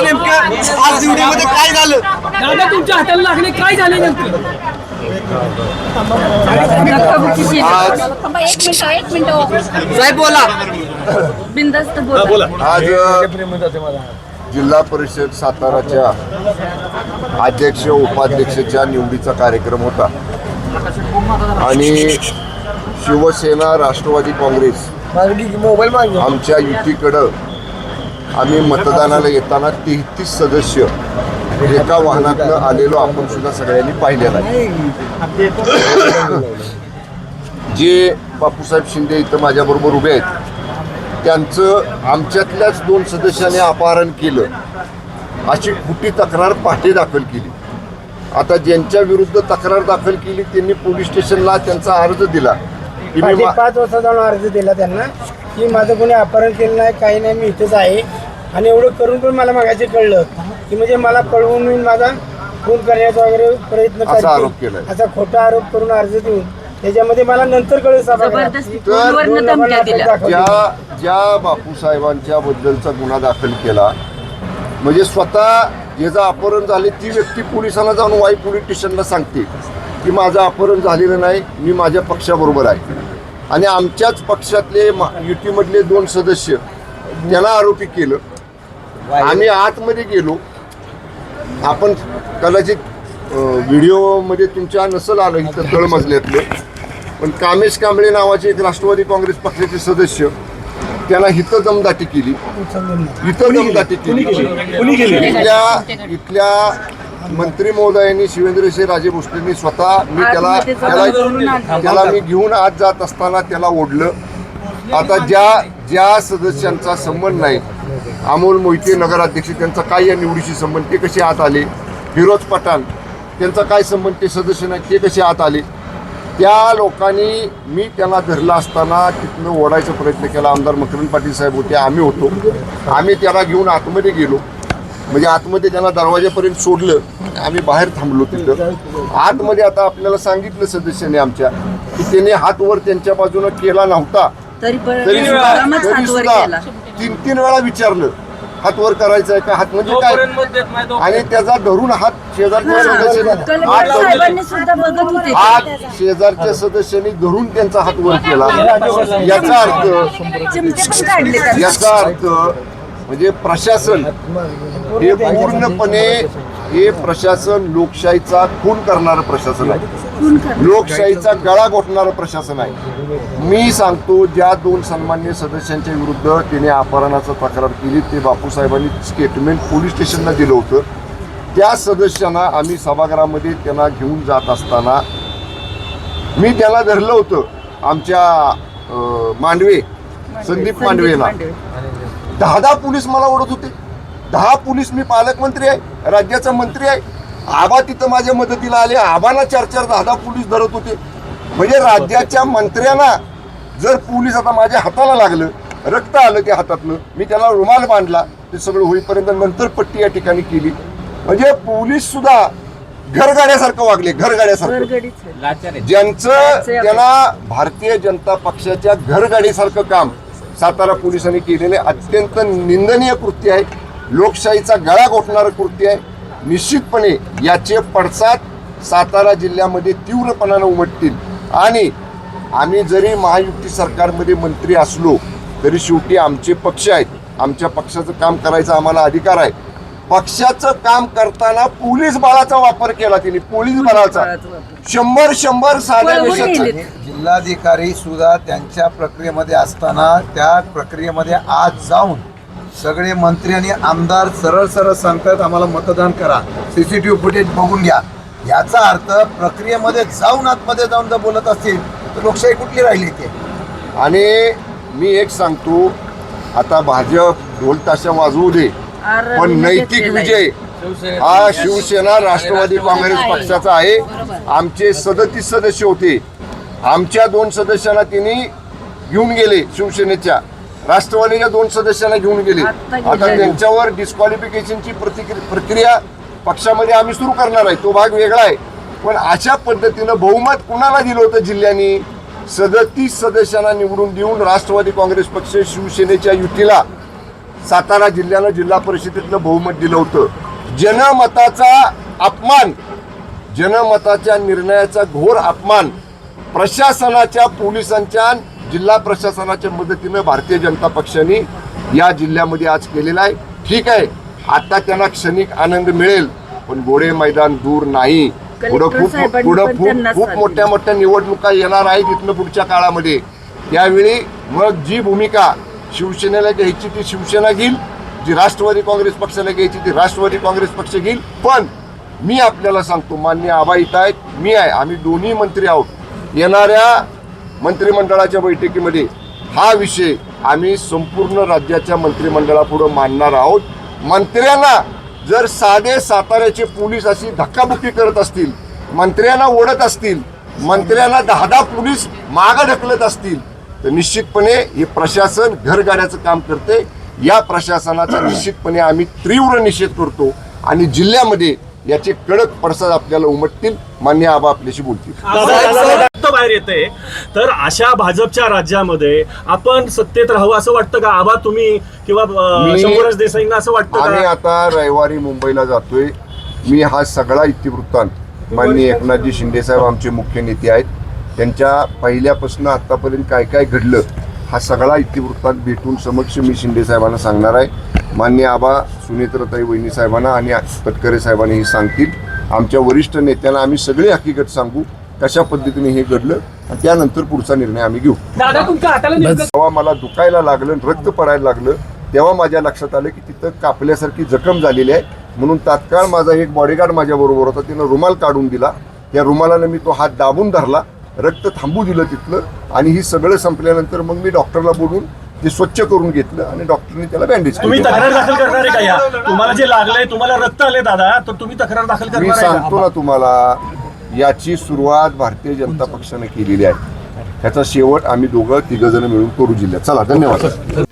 नेमकं आज निवडीमध्ये काय झालं? दादा तुमच्या हाताला लागले काय झाले नेमकं? एक मिनिट साहेब बोला. बिंदास्त बोला. आज जिल्हा परिषद साताराच्या अध्यक्ष उपाध्यक्षाच्या निवडीचा कार्यक्रम होता आणि शिवसेना राष्ट्रवादी काँग्रेस आमच्या युतीकडं आम्ही मतदानाला येताना 33 सदस्य एका वाहनातनं आलेलो आपण सुद्धा सगळ्यांनी पाहिलेलं आहे. जे बापूसाहेब शिंदे इथं माझ्याबरोबर उभे आहेत त्यांचं आमच्यातल्याच 2 सदस्यांनी अपहरण केलं अशी खोटी तक्रार पहाटे दाखल केली. आता ज्यांच्या विरुद्ध तक्रार दाखल केली त्यांनी पोलीस स्टेशनला त्यांचा अर्ज दिला की मी 5 वाजता जाऊन अर्ज दिला त्यांना की माझं कोणी अपहरण केलं नाही, काही नाही, मी इथेच आहे. आणि एवढं करून पण मला मागायचे कळलं की म्हणजे मला पळवून माझा खून करण्याचा वगैरे प्रयत्न असा आरोप केला, असा खोटा आरोप करून अर्ज देऊन त्याच्यामध्ये मला नंतर कळलं ज्या बापूसाहेबांच्या बद्दलचा गुन्हा दाखल केला म्हणजे स्वतः ज्याचं अपहरण झाले ती व्यक्ती पोलिसांना जाऊन वाई पोलीस स्टेशनला सांगते की माझं अपहरण झालेलं नाही, मी माझ्या पक्षाबरोबर आहे. आणि आमच्याच पक्षातले युतीमधले 2 सदस्य त्यांना आरोपी केलं. आम्ही आतमध्ये गेलो. आपण कदाचित व्हिडिओमध्ये तुमच्या नसल आलं इथं तळमजल्यातलं, पण कामेश कांबळे नावाचे एक राष्ट्रवादी काँग्रेस पक्षाचे सदस्य त्यांना इथं दमदाटी केली. इथल्या मंत्री महोदयांनी शिवेंद्रसिंह राजे भोसलेंनी स्वतः मी त्याला मी घेऊन आत जात असताना त्याला ओढलं. आता ज्या सदस्यांचा संबंध नाही, अमोल मोहिते नगराध्यक्ष त्यांचा काय या निवडीशी संबंध, ते कसे आत आले? फिरोज पठाण त्यांचा काय संबंध, ते सदस्य नाही, ते कसे आत आले? त्या लोकांनी मी त्यांना धरला असताना तिथनं ओढायचा प्रयत्न केला. आमदार मकरंद पाटील साहेब होते, आम्ही होतो. आम्ही त्याला घेऊन आतमध्ये गेलो. म्हणजे आतमध्ये त्यांना दरवाजापर्यंत सोडलं, आम्ही बाहेर थांबलो तिथं. आतमध्ये आता आपल्याला सांगितलं सदस्यांनी आमच्या की त्याने हात वर त्यांच्या बाजूनं केला नव्हता, तरी सुद्धा 3 वेळा विचारलं हात वर करायचा आहे का, हात म्हणजे काय, आणि त्याचा धरून हात शेजारच्या सदस्यांनी धरून त्यांचा हात वर केला. याचा अर्थ म्हणजे प्रशासन हे पूर्णपणे प्रशासन लोकशाहीचा खून करणारं प्रशासन आहे, लोकशाहीचा गळा घोटणारं प्रशासन आहे. मी सांगतो, ज्या 2 सन्मान्य सदस्यांच्या विरुद्ध त्याने अपहरणाचा तक्रार केली ते बापूसाहेबांनी स्टेटमेंट पोलीस स्टेशनला दिलं होतं. त्या सदस्यांना आम्ही सभागृहामध्ये त्यांना घेऊन जात असताना मी त्याला धरलं होतं. आमच्या मांडवे संदीप मांडवेला 10 पोलीस मला ओढत होते. 10 पोलीस, मी पालकमंत्री आहे, राज्याचा मंत्री आहे. आबा तिथं माझ्या मदतीला आले. आबांना 4-4, 10 पोलीस धरत होते. म्हणजे राज्याच्या मंत्र्यांना जर पोलीस आता माझ्या हाताला लागलं, रक्त आलं त्या हातातनं, मी त्याला रुमाल बांधला, ते सगळं होईपर्यंत नंतर पट्टी या ठिकाणी केली. म्हणजे पोलीस सुद्धा घरगाड्यासारखं वागले, घरगाड्यासारखं. ज्यांचं त्यांना भारतीय जनता पक्षाच्या घरगाडीसारखं काम सातारा पोलिसांनी केलेले अत्यंत निंदनीय कृत्य आहे, लोकशाहीचा गळा घोटणारं कृत्य आहे. निश्चितपणे याचे पडसाद सातारा जिल्ह्यामध्ये तीव्रपणानं उमटतील. आणि आम्ही जरी महायुती सरकारमध्ये मंत्री असलो तरी शेवटी आमचे पक्ष आहेत, आमच्या पक्षाचं काम करायचा आम्हाला अधिकार आहे. पक्षाचं काम करताना पोलीस बळाचा वापर केला त्यांनी, पोलीस बळाचा 100 साध्या देशाचा. जिल्हाधिकारी सुद्धा त्यांच्या प्रक्रियेमध्ये असताना त्या प्रक्रियेमध्ये आज जाऊन सगळे मंत्री आणि आमदार सरळ सांगतात आम्हाला मतदान करा, CCTV फुटेज बघून घ्या. याचा अर्थ प्रक्रियेमध्ये जाऊन आतमध्ये जाऊन जर बोलत असतील तर लोकशाही कुठली राहिली ते. आणि मी एक सांगतो, आता भाजप ढोल ताशा वाजवू दे, पण नैतिक विजय हा शिवसेना राष्ट्रवादी काँग्रेस पक्षाचा आहे. आमचे 37 सदस्य होते, आमच्या 2 सदस्यांना त्यांनी घेऊन गेले, शिवसेनेच्या राष्ट्रवादीच्या 2 सदस्यांना घेऊन गेले. आता त्यांच्यावर डिस्क्वालिफिकेशनची प्रक्रिया पक्षामध्ये आम्ही सुरू करणार आहे, तो भाग वेगळा आहे. पण अशा पद्धतीनं बहुमत कुणाला दिलं होतं जिल्ह्यांनी? 37 सदस्यांना निवडून देऊन राष्ट्रवादी काँग्रेस पक्ष शिवसेनेच्या युतीला सातारा जिल्ह्यानं जिल्हा परिषदेतलं बहुमत दिलं होतं. जनमताचा अपमान, जनमताच्या निर्णयाचा घोर अपमान प्रशासनाच्या, पोलिसांच्या, जिल्हा प्रशासनाच्या मदतीनं भारतीय जनता पक्षाने या जिल्ह्यामध्ये आज केलेला आहे. ठीक आहे, आता त्यांना क्षणिक आनंद मिळेल, पण घोडे मैदान दूर नाही. पुढं खूप मोठ्या मोठ्या निवडणुका येणार आहेत इथनं पुढच्या काळामध्ये. त्यावेळी मग जी भूमिका शिवसेनेला घ्यायची ती शिवसेना घेईल, जी राष्ट्रवादी काँग्रेस पक्षाला घ्यायची ती राष्ट्रवादी काँग्रेस पक्ष घेईल. पण मी आपल्याला सांगतो, मान्य आबा इथं आहेत, मी आहे, आम्ही दोन्ही मंत्री आहोत. येणाऱ्या मंत्रिमंडळाच्या बैठकीमध्ये हा विषय आम्ही संपूर्ण राज्याच्या मंत्रिमंडळापुढे मांडणार आहोत. मंत्र्यांना जर साधे साताऱ्याचे पोलीस अशी धक्काबुक्की करत असतील, मंत्र्यांना ओढत असतील, मंत्र्यांना 10 पोलीस मागं ढकलत असतील, तर निश्चितपणे हे प्रशासन घरगाड्याचं काम करते. या प्रशासनाचा निश्चितपणे आम्ही तीव्र निषेध करतो आणि जिल्ह्यामध्ये याचे कडक पडसाद आपल्याला उमटतील. मान्य आबा आपल्याशी बोलतील. बाहेर येते, तर अशा भाजपच्या राज्यामध्ये आपण सत्तेत राहावं असं वाटतं का आबा तुम्ही किंवा शंभूराज देसाईंना असं वाटतं आम्ही का? आता रविवारी मुंबईला जातोय. मी हा सगळा इतिवृत्तांत माननीय एकनाथजी शिंदे साहेब आमचे मुख्य नेते आहेत, त्यांच्या पहिल्यापासून आतापर्यंत काय काय घडलं हा सगळा इतिवृत्तांत भेटून समक्ष मी शिंदे साहेबांना सांगणार आहे. मान्य आबा सुनेत्रताई वहिनी साहेबांना आणि तटकरे साहेबांना हे सांगतील. आमच्या वरिष्ठ नेत्यांना आम्ही सगळी हकीकत सांगू कशा पद्धतीने हे घडलं आणि त्यानंतर पुढचा निर्णय आम्ही घेऊ. दादा तुमच्या हाताला नेमकं जेव्हा मला दुखायला लागलं, रक्त पडायला लागलं, तेव्हा माझ्या लक्षात आलं की तिथं कापल्यासारखी जखम झालेली आहे. म्हणून तात्काळ माझा एक बॉडीगार्ड माझ्या बरोबर होता, तिनं रुमाल काढून दिला. त्या रुमालानं मी तो हात दाबून धरला, रक्त थांबू दिलं तिथलं, आणि ही सगळं संपल्यानंतर मग मी डॉक्टरला बोलून ते स्वच्छ करून घेतलं आणि डॉक्टरने त्याला बँडेज तुम्ही केलं. तक्रार दाखल करणार आहे का? या तुम्हाला जे लागलंय, तुम्हाला रक्त आले दादा, तर तुम्ही तक्रार दाखल मी करणार आहे सांगतो का? ना तुम्हाला, याची सुरुवात भारतीय जनता पक्षाने केलेली आहे. ह्याचा शेवट आम्ही दोघं तिघ जण मिळून करू जिल्ह्यात. चला, धन्यवाद.